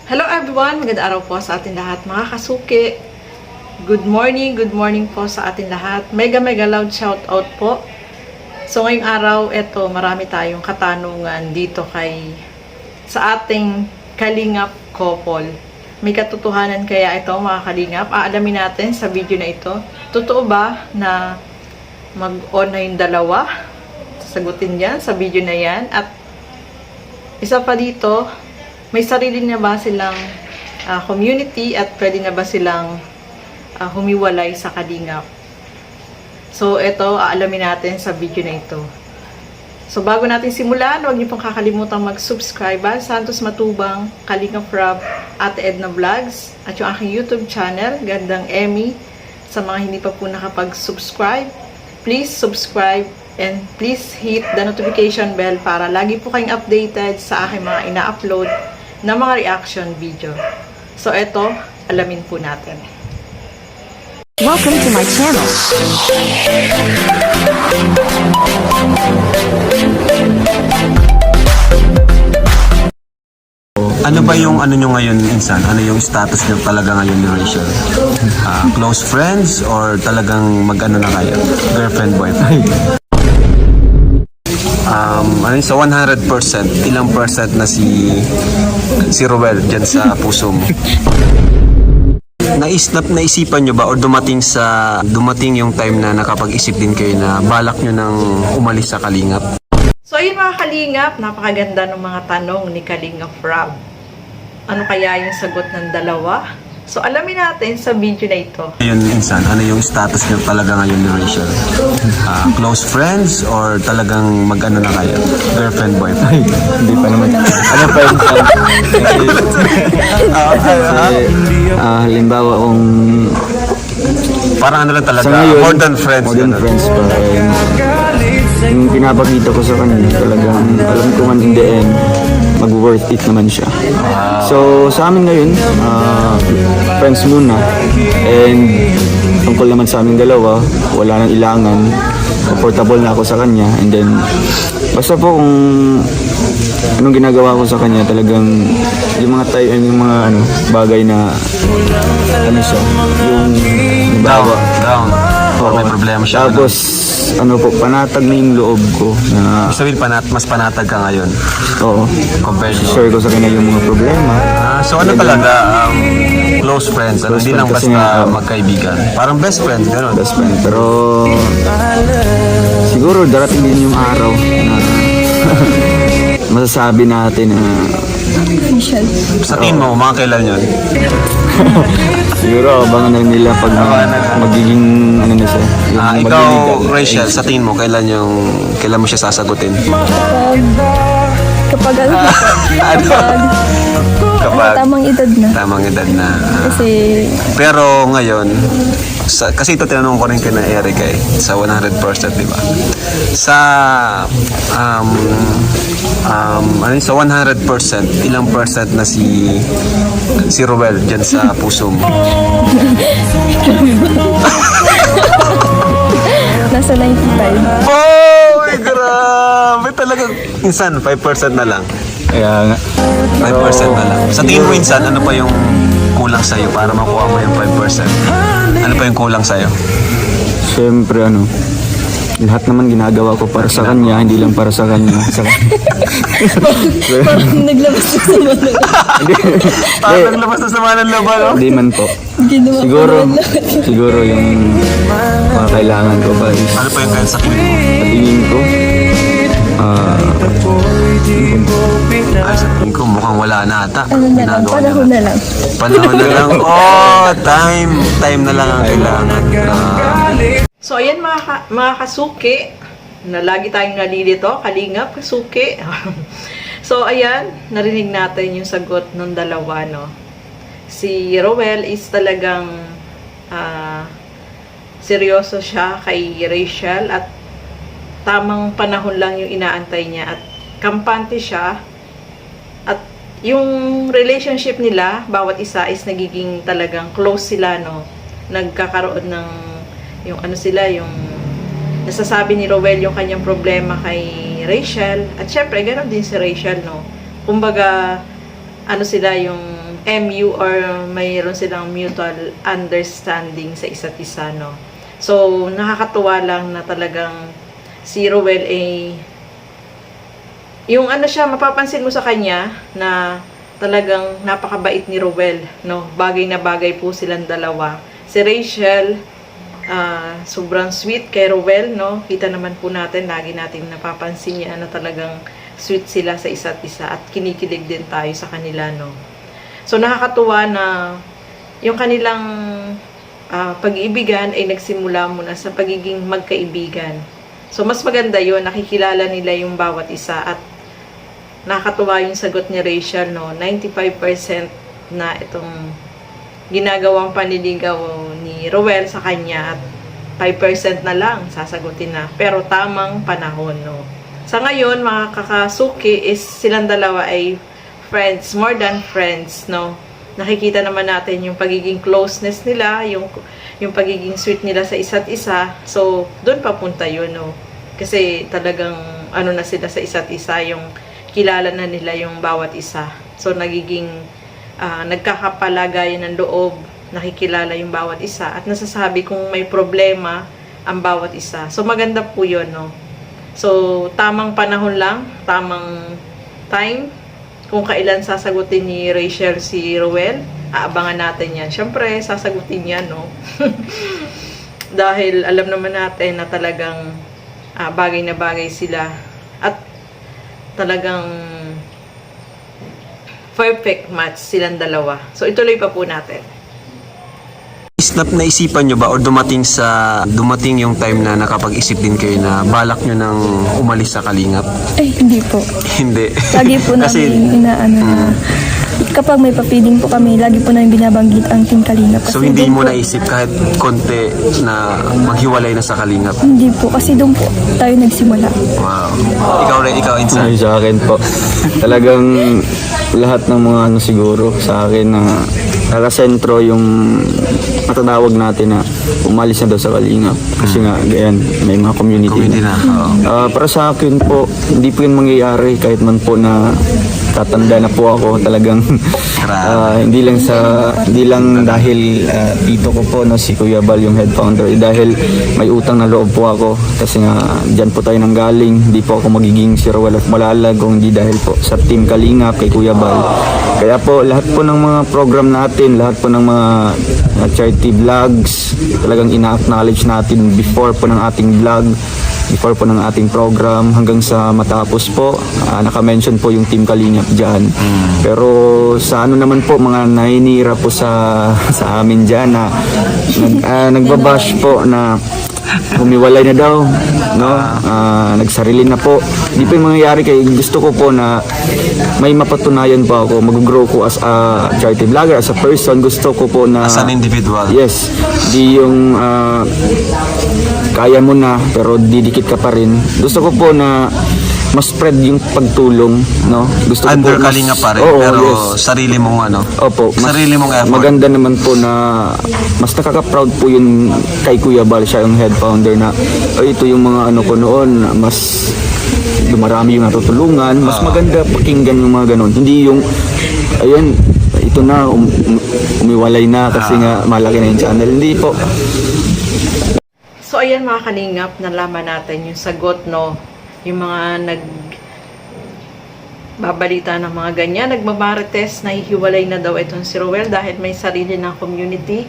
Hello everyone! Magandang araw po sa ating lahat mga kasuki. Good morning po sa ating lahat. Mega loud shout out po. So ngayong araw, eto marami tayong katanungan dito sa ating kalingap couple. May katotohanan kaya ito mga kalingap? Aalamin natin sa video na ito. Totoo ba na mag-on na yung dalawa? Sasagutin yan sa video na yan. At isa pa dito, may sarili na ba silang community at pwede na ba silang humiwalay sa kalingap? So, ito, aalamin natin sa video na ito. So, bago natin simulan, huwag niyo pong kakalimutan mag-subscribe. Santos Matubang, Kalingap Rob, Ate Edna Vlogs, at yung aking YouTube channel, Gandang Emmy. Sa mga hindi pa po nakapag-subscribe, please subscribe and please hit the notification bell para lagi po kayong updated sa aking mga ina-upload na mga reaction video. So, eto, alamin po natin. Welcome to my channel. Ano ba yung ano nyo ngayon, Insan? Ano yung status nyo talaga ngayon ni Rachel? Close friends or talagang mag-ano na kayo? Girlfriend, boyfriend? Sa 100%, ilang percent na si Rowel dyan sa puso mo? Naisipan nyo ba or dumating yung time na nakapag-isip din kayo na balak nyo nang umalis sa Kalingap? So, yun mga kalingap, napakaganda ng mga tanong ni Kalingap Rob. Ano kaya yung sagot ng dalawa? So, alamin natin sa video na ito. Ngayon, Insan, ano yung status nyo talaga ngayon ni Rachel? Close friends or talagang mag-ano na kayo? Girlfriend, boyfriend? Hindi pa naman. Ano pa yung halimbawa kung Parang ano lang talaga, sa ngayon, more than friends. more than ganun. friends pa. Yung pinapakita ko sa kanya, talagang alam ko man in the end, mag-worth it naman siya. So, sa amin ngayon, friends muna. And tungkol naman sa aming dalawa, wala nang ilangan. Comfortable na ako sa kanya. And then, basta po kung anong ginagawa ko sa kanya, talagang yung mga bagay na ano siya, yung Down. Or may problema siya. tapos panatag na yung loob ko na Sabihin mas panatag ka ngayon compared to... share ko sa kanya yung mga problema. So ano talaga, close friends, ano, Close hindi lang friend kasi basta nga, magkaibigan. Parang best friend, gano'n. Best friend. Pero siguro darating din yung araw na masasabi natin na Sa tingin mo, mga kailan yun? siguro abangan na nila pag magiging ano na siya. Yung Ikaw, magiging- Rachel, sa tingin mo, kailan mo siya sasagutin? Kapag Kapag tamang edad na. tamang edad na. Kasi Pero ngayon, kasi ito tinanong ko rin kina Eric sa 100%, di ba? Sa 100%, ilang percent na si Rowel dyan sa puso mo? nasa 95. Oh, grabe talaga. Insan, 5% na lang. Kaya nga. 5% na lang. Sa tingin mo, Insan, ano pa yung kulang sa'yo para makuha mo yung 5%? Ano pa yung kulang sa'yo? Siyempre lahat naman ginagawa ko para sa kanya, hindi lang para sa kanya. Parang naglabas na sa mga Parang labas na sama ng laban, no? Hindi man po. ginawa Siguro yung mga kailangan ko ba is Ano pa yung kaya sa tingin mo? sa tingin ko, Ay, sa tingin ko, mukhang wala na ata. ano na lang, Ginagawa panahon niya na lang. Panahon na lang. Oh, time na lang ang kailangan. So, ayan mga kasuki, na lagi tayong nalilito, kalingap, kasuki. So, ayan, narinig natin yung sagot ng dalawa, no? Si Rowel is talagang seryoso siya kay Rachel at tamang panahon lang yung inaantay niya at kampante siya at yung relationship nila, bawat isa is nagiging talagang close sila, no? Nagkakaroon ng yung yung nasasabi ni Rowel yung kanyang problema kay Rachel at syempre ganoon din si Rachel, no? Kumbaga sila yung MU or mayroon silang mutual understanding sa isa't isa, no? So, nakakatuwa lang na talagang si Rowel yung ano siya, mapapansin mo sa kanya na talagang napakabait ni Rowel, no? Bagay na bagay po silang dalawa. Si Rachel, sobrang sweet kay Rowel, no? Kita naman po natin, lagi natin napapansin niya na talagang sweet sila sa isa't isa at kinikilig din tayo sa kanila, no? So, nakakatuwa na yung kanilang pag-iibigan ay nagsimula muna sa pagiging magkaibigan. So, mas maganda yun, nakikilala nila yung bawat isa at nakakatuwa yung sagot ni Rachel, no? 95% na itong ginagawang panliligaw ni Rowel sa kanya at 5% na lang sasagutin na. Pero tamang panahon, no? Sa ngayon, mga kakasuki, is silang dalawa ay friends, more than friends, no? Nakikita naman natin yung pagiging closeness nila, yung pagiging sweet nila sa isa't isa. So, doon papunta yun, no? Kasi talagang ano na sila sa isa't isa, yung kilala na nila yung bawat isa. So, nagiging nagkakapalagayan ng loob, nakikilala yung bawat isa, at nasasabi kung may problema ang bawat isa. So, maganda po yun, no? So, tamang panahon lang, tamang time, kung kailan sasagutin ni Rachel si Rowel, aabangan natin yan. Siyempre, sasagutin yan, no? Dahil alam naman natin na talagang bagay na bagay sila. At talagang perfect match silang dalawa. So, ituloy pa po natin. Naisipan nyo ba or dumating yung time na nakapag-isip din kayo na balak nyo nang umalis sa Kalingap? Ay, hindi po. Hindi. Lagi po namin inaano na kapag may papiding po kami, lagi po namin binabanggit ang Team Kalingap. So Kasi hindi doon mo po- naisip kahit konti na maghiwalay na sa Kalingap? Hindi po, kasi doon po tayo nagsimula. Wow. Ikaw Insan. Ay, sa akin po. Talagang lahat ng mga ano siguro sa akin na nakasentro yung matatawag natin na umalis na daw sa Kalingap. Kasi nga, ganyan, may mga community Community na. Oo. Para sa akin po, hindi po yun mangyayari kahit man po na tatanda na po ako talagang hindi lang dahil tito ko po no si Kuya Bal yung head founder dahil may utang na loob po ako kasi nga diyan po tayo nanggaling, hindi po ako magiging si Rowel of Malalag kung hindi dahil po sa Team Kalingap kay Kuya Bal. Kaya po lahat po ng mga program natin, lahat po ng mga charity vlogs, talagang ina-acknowledge natin before po ng ating vlog, before po ng ating program hanggang sa matapos po, naka-mention po yung Team Kalingap dyan. Pero sa ano naman po, mga nainira po sa amin dyan na nagbabash po na humiwalay na daw, no? Nagsarili na po. Hindi po yung mangyayari kay gusto ko po na may mapatunayan pa ako, mag-grow ko as a charity vlogger, as a person. Gusto ko po na As an individual. yes, di yung kaya mo na pero didikit ka pa rin. Gusto ko po na mas spread yung pagtulong, no? Gusto ko Under po mas- Kalingap pa rin, Oo, pero yes. sarili mong ano. Opo, Sarili mong effort. maganda naman po na mas nakaka-proud po yun kay Kuya Bal, siya yung head founder na ito yung mga ano ko noon, mas dumarami yung natutulungan, mas maganda pakinggan yung mga ganun. Hindi yung ayun, ito na umiwalay na kasi nga malaki na yung channel. Hindi po. So, ayan mga kalingap, nalaman natin yung sagot, no? Yung mga babalita ng mga ganyan, nagmamarites, nahihiwalay na daw itong si Rowel dahil may sarili ng community.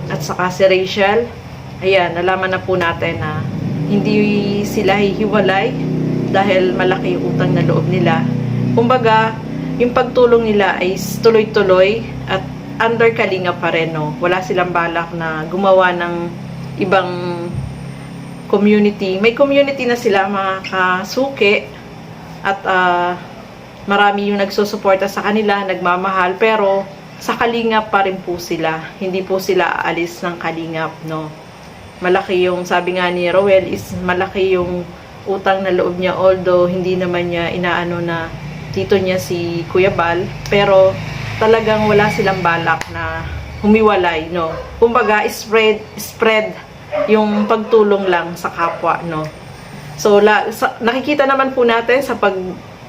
At saka si Rachel, ayan, nalaman na po natin na hindi sila hihiwalay dahil malaki yung utang na loob nila. Kumbaga, yung pagtulong nila ay tuloy-tuloy at under Kalingap pa rin, no? Wala silang balak na gumawa ng ibang community. May community na sila, mga kasuki, at marami yung nagsusuporta sa kanila, nagmamahal, pero sa Kalingap pa rin po sila. Hindi po sila aalis ng Kalingap, no? Malaki yung, sabi nga ni Rowel, is malaki yung utang na loob niya, although hindi naman niya inaano na tito niya si Kuya Bal, pero talagang wala silang balak na humiwalay, no? Kumbaga, spread yung pagtulong lang sa kapwa, no? So, nakikita naman po natin sa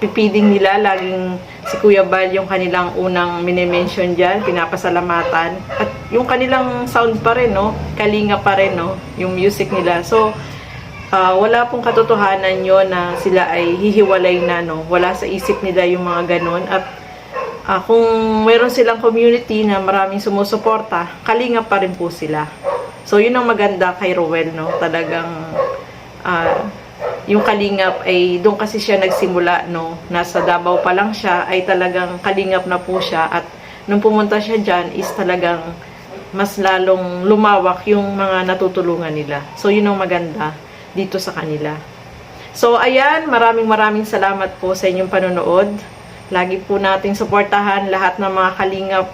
pagpipiding nila, laging si Kuya Bal yung kanilang unang minimension dyan, pinapasalamatan. At yung kanilang sound pa rin, no? Kalinga pa rin, no? Yung music nila. So, wala pong katotohanan yun na sila ay hihiwalay na, no? Wala sa isip nila yung mga ganon. At kung meron silang community na maraming sumusuporta, kalinga pa rin po sila. So, yun ang maganda kay Rowel, no? Talagang, yung kalingap ay doon kasi siya nagsimula, no? Nasa Davao pa lang siya, ay talagang kalingap na po siya. At nung pumunta siya dyan, is talagang mas lalong lumawak yung mga natutulungan nila. So, yun ang maganda dito sa kanila. So, ayan, maraming salamat po sa inyong panonood. Lagi po nating suportahan lahat ng mga kalingap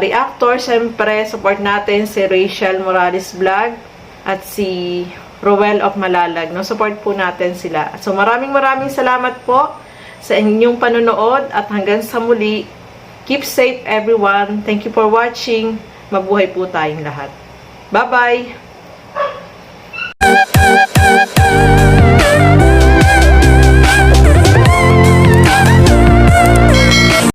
reactor. Siyempre, support natin si Rachel Morales Vlog at si Rowel of Malalag. No? Support po natin sila. So, maraming salamat po sa inyong panonood at hanggang sa muli. Keep safe everyone. Thank you for watching. Mabuhay po tayong lahat. Bye-bye!